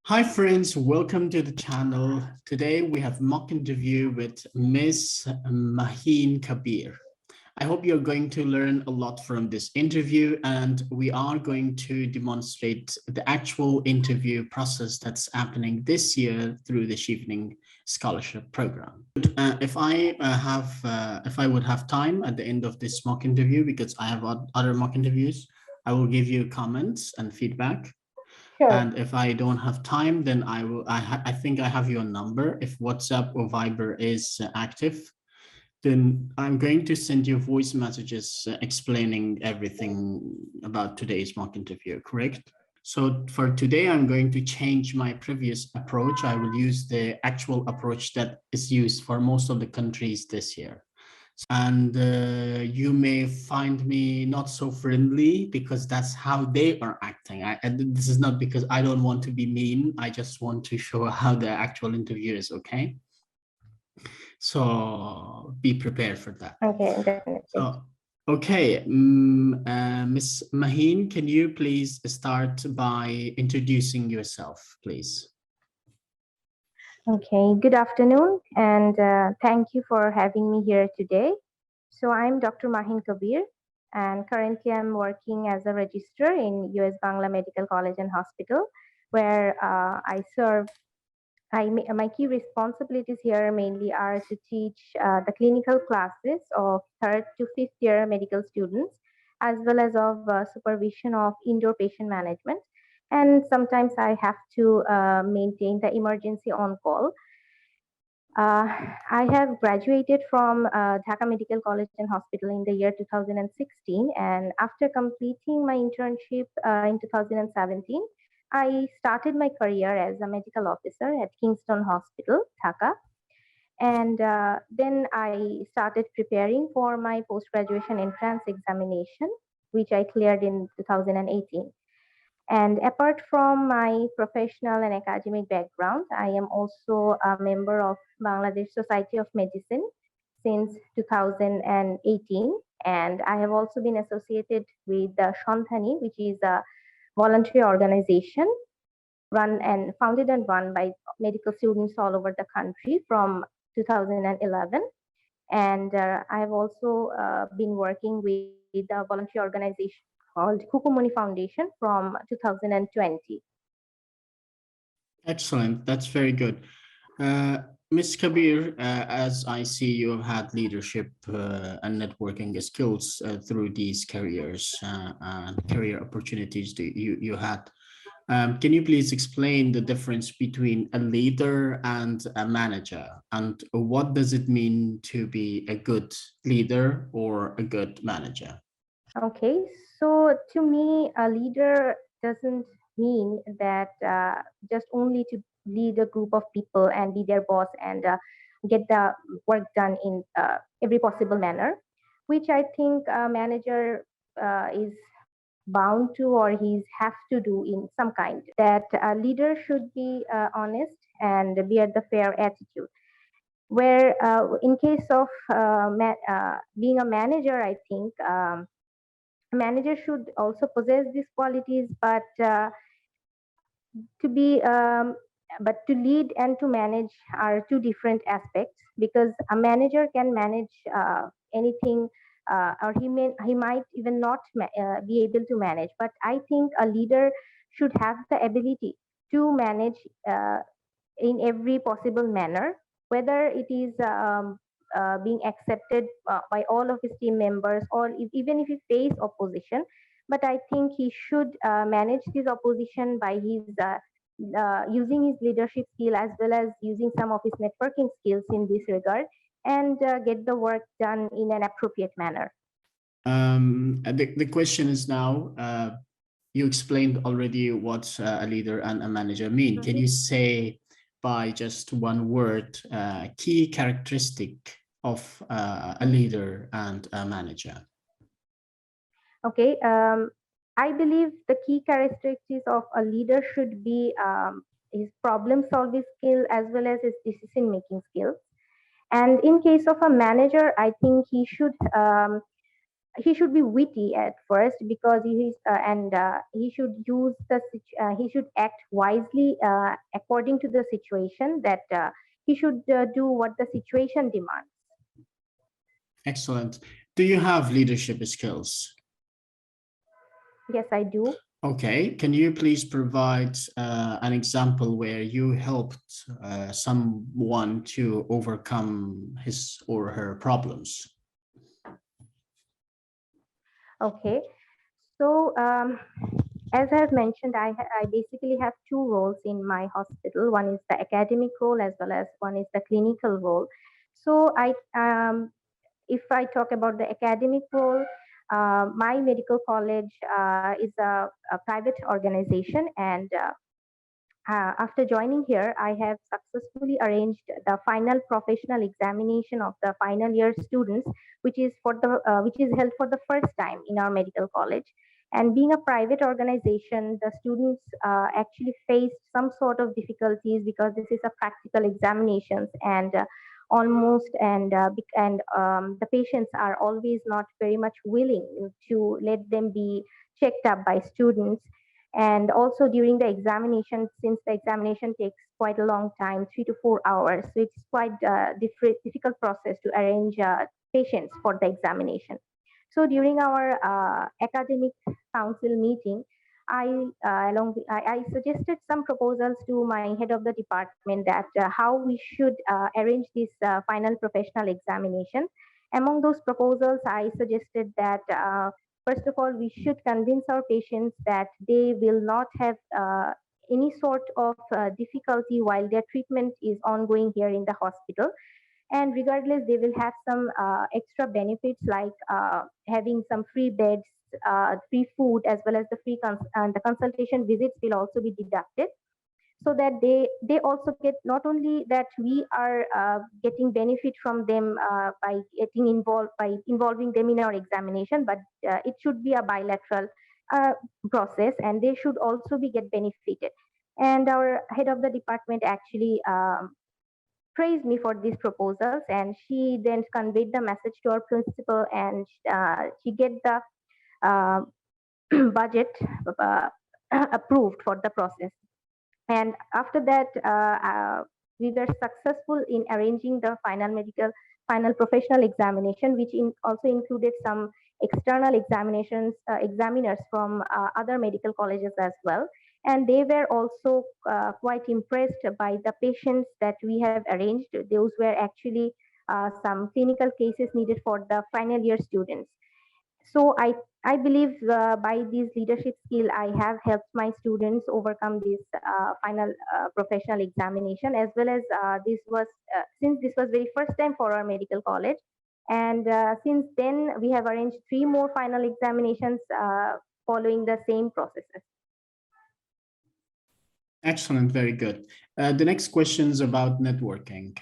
Hi friends, welcome to the channel. Today we have mock interview with Ms. Maheen Kabir. I hope you're going to learn a lot from this interview, and we are going to demonstrate the actual interview process that's happening this year through the Chevening Scholarship Program. If I would have time at the end of this mock interview, because I have other mock interviews, I will give you comments and feedback. Sure. And if I don't have time, then I think I have your number. If WhatsApp or Viber is active, then I'm going to send you voice messages explaining everything about today's mock interview, correct? So for today, I'm going to change my previous approach. I will use the actual approach that is used for most of the countries this year. And you may find me not so friendly because that's how they are acting. And this is not because I don't want to be mean. I just want to show how the actual interview is, okay? So be prepared for that. Okay, definitely. So, okay, Ms. Maheen, can you please start by introducing yourself, please? Okay, good afternoon, and thank you for having me here today. So I'm Dr. Maheen Kabir, and currently I'm working as a registrar in US Bangla Medical College and Hospital, where I serve. My key responsibilities here mainly are to teach the clinical classes of 3rd to 5th year medical students, as well as of supervision of indoor patient management. And sometimes I have to maintain the emergency on call. I have graduated from Dhaka Medical College and Hospital in the year 2016, and after completing my internship in 2017, I started my career as a medical officer at Kingston Hospital, Dhaka. And then I started preparing for my post-graduation entrance examination, which I cleared in 2018. And apart from my professional and academic background, I am also a member of Bangladesh Society of Medicine since 2018. And I have also been associated with the Shantani, which is a voluntary organization founded and run by medical students all over the country from 2011. And I have also been working with a voluntary organization called Kukumuni Foundation from 2020. Excellent. That's very good. Ms. Kabir, as I see, you have had leadership and networking skills through these careers and career opportunities that you had. Can you please explain the difference between a leader and a manager? And what does it mean to be a good leader or a good manager? Okay, so to me, a leader doesn't mean that just only to lead a group of people and be their boss and get the work done in every possible manner, which I think a manager is bound to, or he's have to do in some kind. That a leader should be honest and bear the fair attitude. Where in case of being a manager, I think a manager should also possess these qualities, but to be but to lead and to manage are two different aspects, because a manager can manage anything, or he might even not be able to manage, but I think a leader should have the ability to manage in every possible manner, whether it is being accepted by all of his team members, or even if he face opposition. But I think he should manage this opposition by his using his leadership skill, as well as using some of his networking skills in this regard, and get the work done in an appropriate manner. The question is now, you explained already what a leader and a manager mean. Can you say by just one word, key characteristic of a leader and a manager? Okay, I believe the key characteristics of a leader should be his problem-solving skill as well as his decision-making skills. And in case of a manager, I think he should he should be witty at first, because he should use he should act wisely according to the situation, that he should do what the situation demands. Excellent. Do you have leadership skills? Yes, I do. Okay, can you please provide an example where you helped someone to overcome his or her problems? Okay, so as I have mentioned, I basically have two roles in my hospital. One is the academic role, as well as one is the clinical role. So if I talk about the academic role, my medical college is a private organization, and after joining here, I have successfully arranged the final professional examination of the final year students, which is held for the first time in our medical college. And being a private organization, the students actually faced some sort of difficulties, because this is a practical examinations, and the patients are always not very much willing to let them be checked up by students. And also during the examination, since the examination takes quite a long time, 3 to 4 hours, so it's quite a difficult process to arrange patients for the examination. So during our academic council meeting, I suggested some proposals to my head of the department, that how we should arrange this final professional examination. Among those proposals, I suggested that first of all, we should convince our patients that they will not have any sort of difficulty while their treatment is ongoing here in the hospital. And regardless, they will have some extra benefits, like having some free beds, free food, as well as the consultation visits will also be deducted, so that they also get, not only that we are getting benefit from them by getting involved, by involving them in our examination, but it should be a bilateral uh, process, and they should also be get benefited. And our head of the department actually praised me for these proposals, and she then conveyed the message to our principal, and she get the uh, budget uh, approved for the process. And after that, we were successful in arranging the final professional examination, which also included some external examiners from other medical colleges as well. And they were also quite impressed by the patients that we have arranged. Those were actually some clinical cases needed for the final year students. So I believe by this leadership skill, I have helped my students overcome this final professional examination, as well as since this was very first time for our medical college. And since then, we have arranged 3 more final examinations following the same processes. Excellent, very good. The next question is about networking.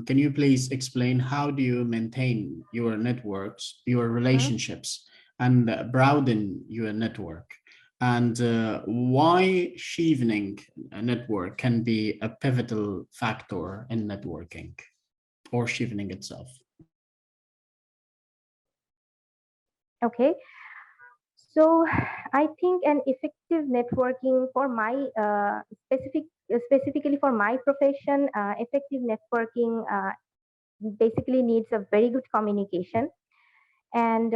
Can you please explain how do you maintain your networks, your relationships, and broaden your network? And why Chevening network can be a pivotal factor in networking, or Chevening itself? Okay. So I think an effective networking for my specifically for my profession, effective networking basically needs a very good communication. And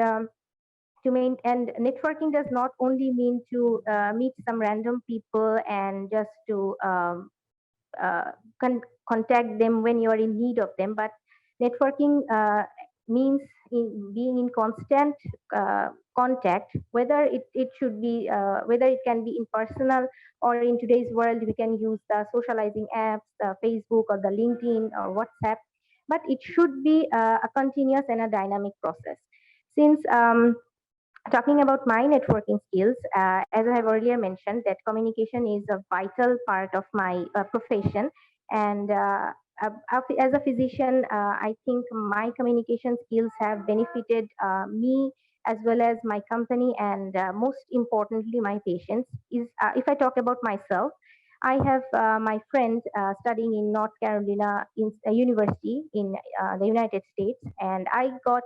and networking does not only mean to meet some random people and just to uh, contact them when you are in need of them, but networking means being in constant contact, whether it should be whether it can be in personal, or in today's world we can use the socializing apps, the Facebook or the LinkedIn or WhatsApp, but it should be a continuous and a dynamic process. Since talking about my networking skills, as I have earlier mentioned, that communication is a vital part of my profession. And as a physician, I think my communication skills have benefited me as well as my company, and most importantly, my patients. If I talk about myself, I have my friend studying in North Carolina University in the United States, and I got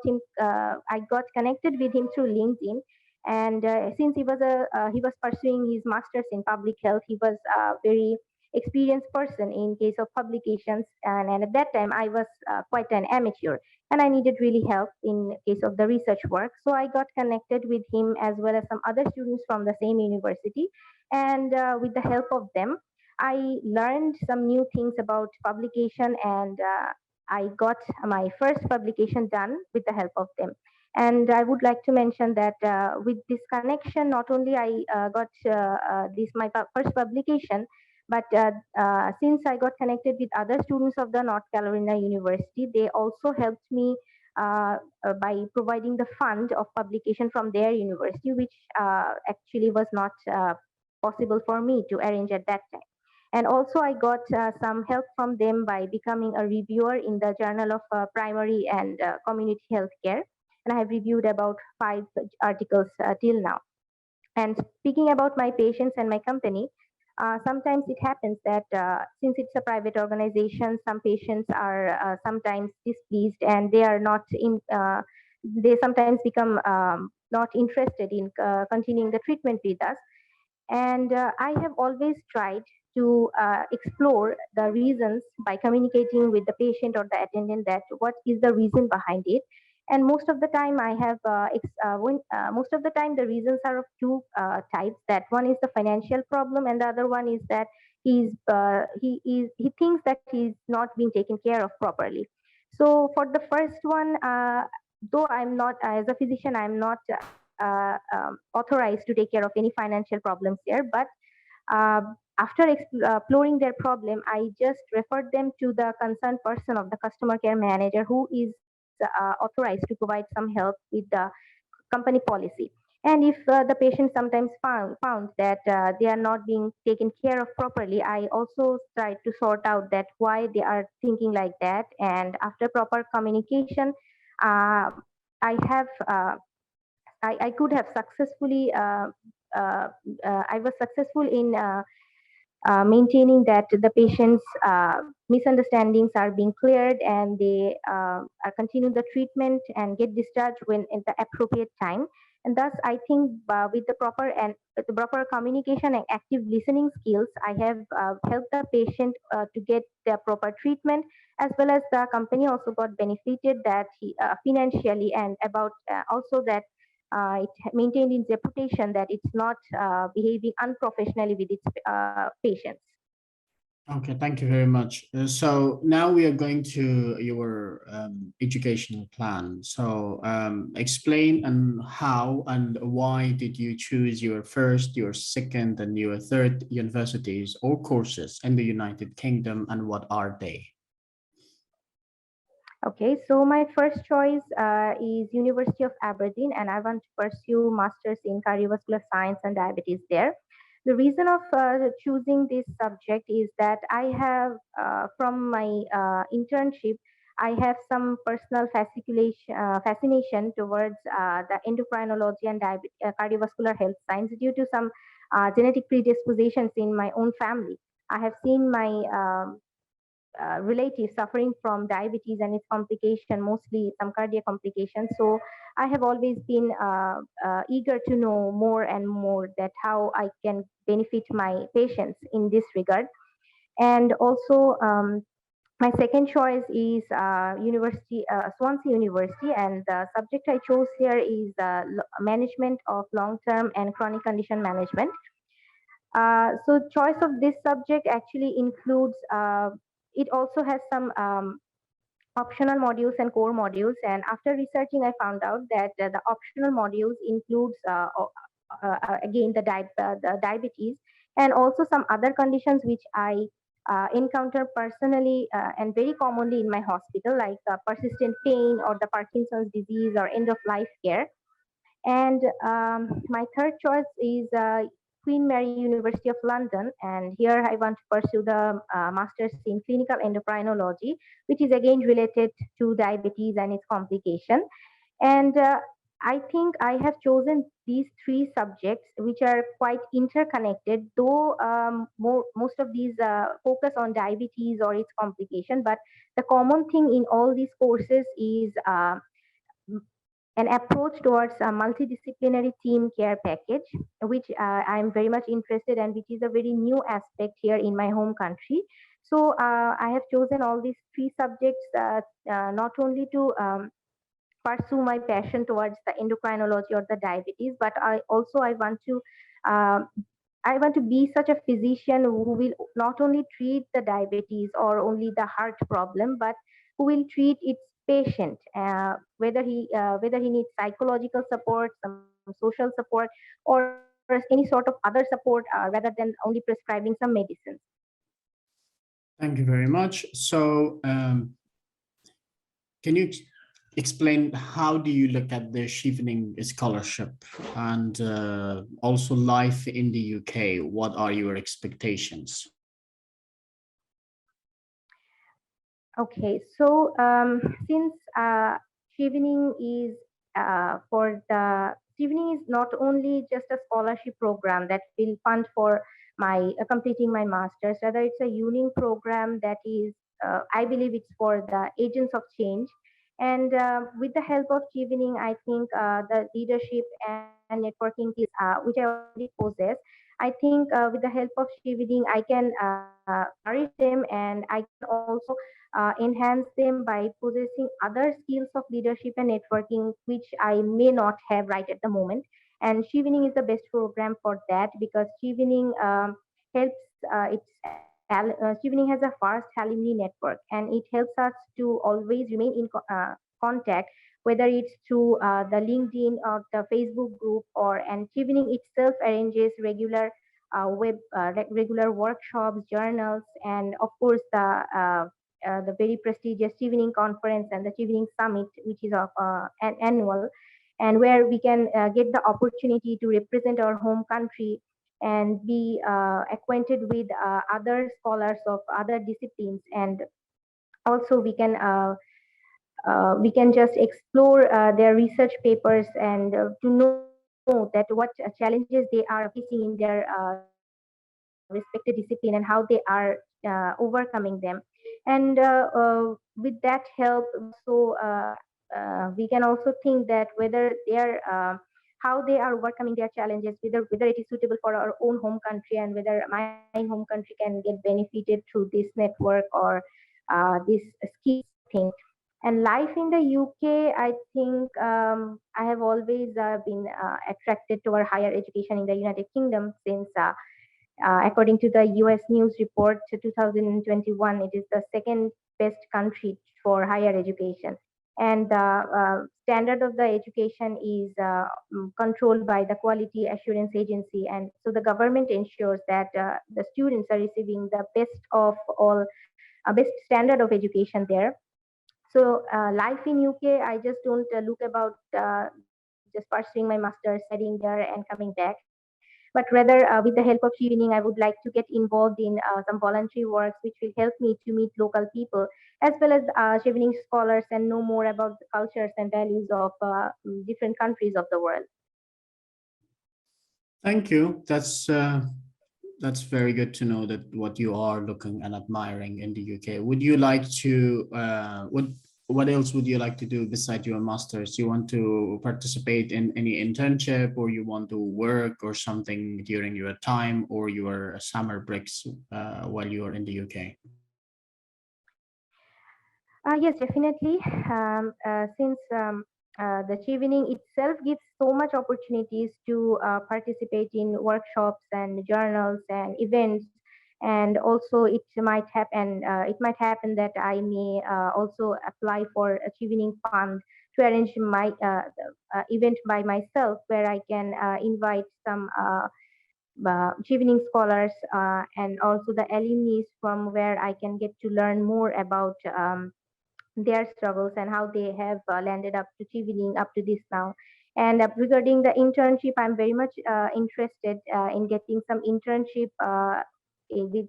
connected with him through LinkedIn. And since he was pursuing his master's in public health, he was a very experienced person in case of publications. And at that time, I was quite an amateur, and I needed really help in case of the research work. So I got connected with him as well as some other students from the same university, and with the help of them, I learned some new things about publication, and I got my first publication done with the help of them. And I would like to mention that with this connection, not only I got this my first publication, but since I got connected with other students of the North Carolina University, they also helped me by providing the fund of publication from their university, which actually was not possible for me to arrange at that time. And also, I got some help from them by becoming a reviewer in the Journal of Primary and Community Healthcare. And I have reviewed about 5 articles till now. And speaking about my patients and my company, sometimes it happens that since it's a private organization, some patients are sometimes displeased and they are not in. They sometimes become not interested in continuing the treatment with us. And I have always tried to explore the reasons by communicating with the patient or the attendant that what is the reason behind it. And most of the time, most of the time the reasons are of two types. That one is the financial problem, and the other one is that he thinks that he's not being taken care of properly. So for the first one, though I'm not as a physician, I'm not authorized to take care of any financial problems there. But uh, after exploring their problem, I just referred them to the concerned person of the customer care manager who is authorized to provide some help with the company policy. And if the patient sometimes found that they are not being taken care of properly, I also try to sort out that why they are thinking like that. And after proper communication, uh, I have I could have successfully uh, I was successful in maintaining that the patient's misunderstandings are being cleared, and they are continue the treatment and get discharged when in the appropriate time. And thus, I think with the proper communication and active listening skills, I have helped the patient to get the proper treatment, as well as the company also got benefited that financially, and about also that it maintained its reputation that it's not behaving unprofessionally with its patients. Okay, thank you very much. So now we are going to your educational plan. So explain and how and why did you choose your first, your second, and your third universities or courses in the United Kingdom, and what are they? Okay, so my first choice is University of Aberdeen, and I want to pursue masters in cardiovascular science and diabetes there. The reason of choosing this subject is that I have, from my internship, I have some personal fascination towards the endocrinology and cardiovascular health science due to some genetic predispositions in my own family. I have seen my relatives suffering from diabetes and its complication, mostly some cardiac complications. So I have always been eager to know more and more that how I can benefit my patients in this regard. And also, my second choice is Swansea University, and the subject I chose here is management of long-term and chronic condition management. So choice of this subject actually includes, it also has some optional modules and core modules. And after researching, I found out that the optional modules includes, again, the diabetes, and also some other conditions which I encounter personally and very commonly in my hospital, like persistent pain or the Parkinson's disease or end of life care. And my third choice is Queen Mary University of London, and here I want to pursue the master's in clinical endocrinology, which is again related to diabetes and its complication. And I think I have chosen these three subjects, which are quite interconnected, though most of these focus on diabetes or its complication. But the common thing in all these courses is an approach towards a multidisciplinary team care package, which I'm very much interested in, which is a very new aspect here in my home country. So I have chosen all these three subjects not only to pursue my passion towards the endocrinology or the diabetes, but I want to um, I want to be such a physician who will not only treat the diabetes or only the heart problem, but who will treat its patient, whether he needs psychological support, some social support, or any sort of other support, rather than only prescribing some medicines. Thank you very much. So, can you explain how do you look at the Chevening Scholarship and also life in the UK? What are your expectations? Okay, so since Chevening is for the Chevening is not only just a scholarship program that will fund for my completing my masters, rather it's a unique program that is I believe it's for the agents of change. And with the help of Chevening, I think the leadership and networking skills, which I already possess, I think with the help of Chevening, I can nourish them, and I can also enhance them by possessing other skills of leadership and networking, which I may not have right at the moment. And Chevening is the best program for that, because Chevening helps. Chevening has a fast alumni network, and it helps us to always remain in contact, whether it's through the LinkedIn or the Facebook group, or and Chevening itself arranges regular workshops, journals, and of course the very prestigious Chevening Conference and the Chevening Summit, which is an annual, and where we can get the opportunity to represent our home country and be acquainted with other scholars of other disciplines, and also we can just explore their research papers, and to know that what challenges they are facing in their respected discipline, and how they are overcoming them. And with that help, we can also think that whether they are how they are overcoming their challenges, whether it is suitable for our own home country, and whether my home country can get benefited through this network or this skills thing. And life in the UK, I think I have always been attracted toward higher education in the United Kingdom, since according to the US News Report 2021, it is the second best country for higher education. And the standard of the education is controlled by the Quality Assurance Agency. And so the government ensures that the students are receiving the best of all, best standard of education there. So life in UK, I just don't look about just pursuing my master's, studying there, and coming back. But rather, with the help of Chevening, I would like to get involved in some voluntary works, which will help me to meet local people, as well as Chevening scholars, and know more about the cultures and values of different countries of the world. Thank you. That's very good to know that what you are looking and admiring in the UK. Would you like to what else would you like to do beside your masters? You want to participate in any internship, or you want to work or something during your time or your summer breaks while you are in the UK? Yes, definitely. Since the Chevening itself gives so much opportunities to participate in workshops and journals and events, and also it might happen that I may also apply for a Chevening fund to arrange my event by myself, where I can invite some Chevening scholars and also the alumni, from where I can get to learn more about their struggles and how they have landed up to Chevening up to this now. And regarding the internship, I'm very much interested in getting some internship with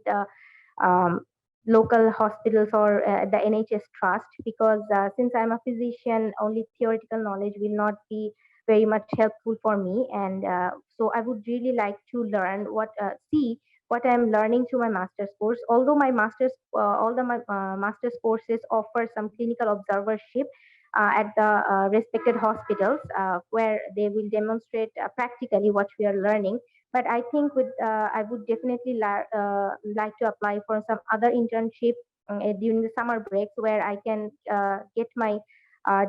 um, local hospitals or the NHS trust, because since I'm a physician, only theoretical knowledge will not be very much helpful for me. And so I would really like to learn see what I'm learning through my master's course. Although my master's courses offer some clinical observership at the respected hospitals where they will demonstrate practically what we are learning. But I think I would definitely like to apply for some other internship during the summer breaks where I can get my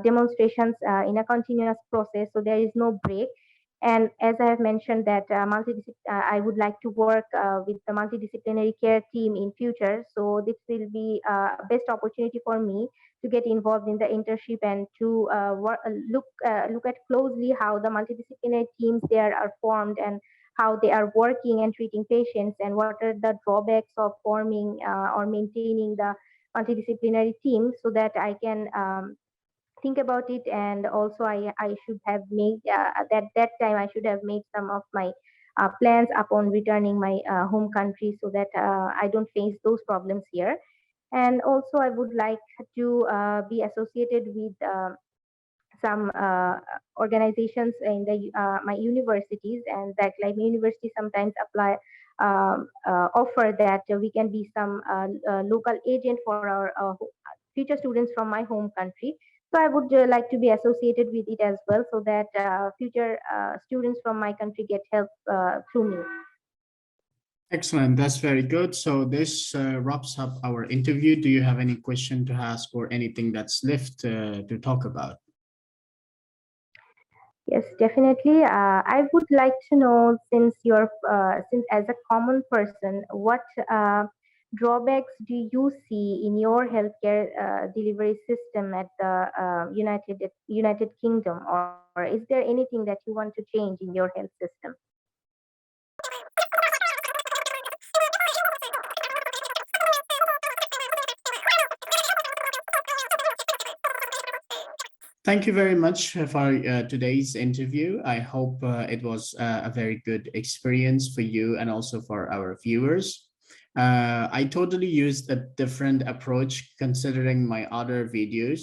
demonstrations in a continuous process, so there is no break. And as I have mentioned that I would like to work with the multidisciplinary care team in future. So this will be best opportunity for me to get involved in the internship and to look at closely how the multidisciplinary teams there are formed and how they are working and treating patients, and what are the drawbacks of forming or maintaining the multidisciplinary team, so that I can think about it. And also I should have made at that time I should have made some of my plans upon returning my home country, so that I don't face those problems here. And also I would like to be associated with some organizations in the my universities, and that like university sometimes offer that we can be some local agent for our future students from my home country. So I would like to be associated with it as well, so that future students from my country get help through me. Excellent. That's very good. So this wraps up our interview. Do you have any question to ask or anything that's left to talk about? Yes, definitely. I would like to know, since as a common person, what drawbacks do you see in your healthcare delivery system at the United Kingdom, or is there anything that you want to change in your health system? Thank you very much for today's interview. I hope it was a very good experience for you and also for our viewers. I totally used a different approach considering my other videos.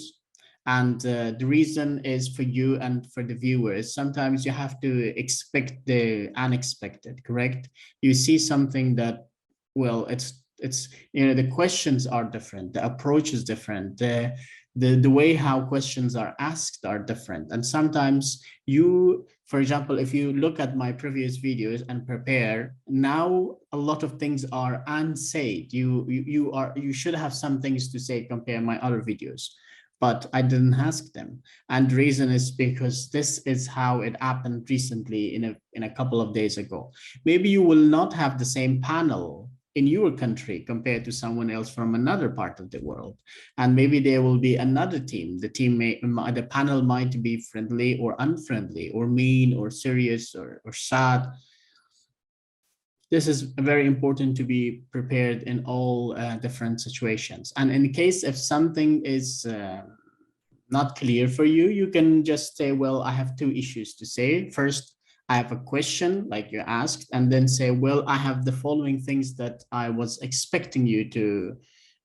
And the reason is for you and for the viewers. Sometimes you have to expect the unexpected, correct? You see something that, well, it's the questions are different, the approach is different, the way how questions are asked are different. And sometimes you, for example, if you look at my previous videos and prepare, now a lot of things are unsaid. You should have some things to say compare my other videos, but I didn't ask them. And the reason is because this is how it happened recently in a couple of days ago. Maybe you will not have the same panel in your country compared to someone else from another part of the world. And maybe there will be another team. The panel might be friendly or unfriendly, or mean or serious or sad. This is very important to be prepared in all different situations. And in case if something is not clear for you, you can just say, well, I have two issues to say. First, I have a question like you asked, and then say, well, I have the following things that I was expecting you to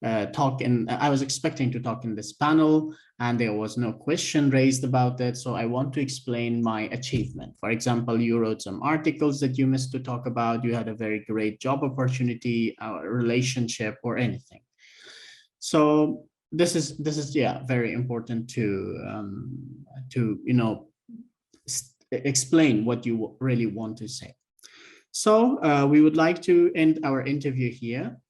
I was expecting to talk in this panel, and there was no question raised about that. So I want to explain my achievement. For example, you wrote some articles that you missed to talk about. You had a very great job opportunity, relationship, or anything. So this is yeah, very important to explain what you really want to say. So we would like to end our interview here.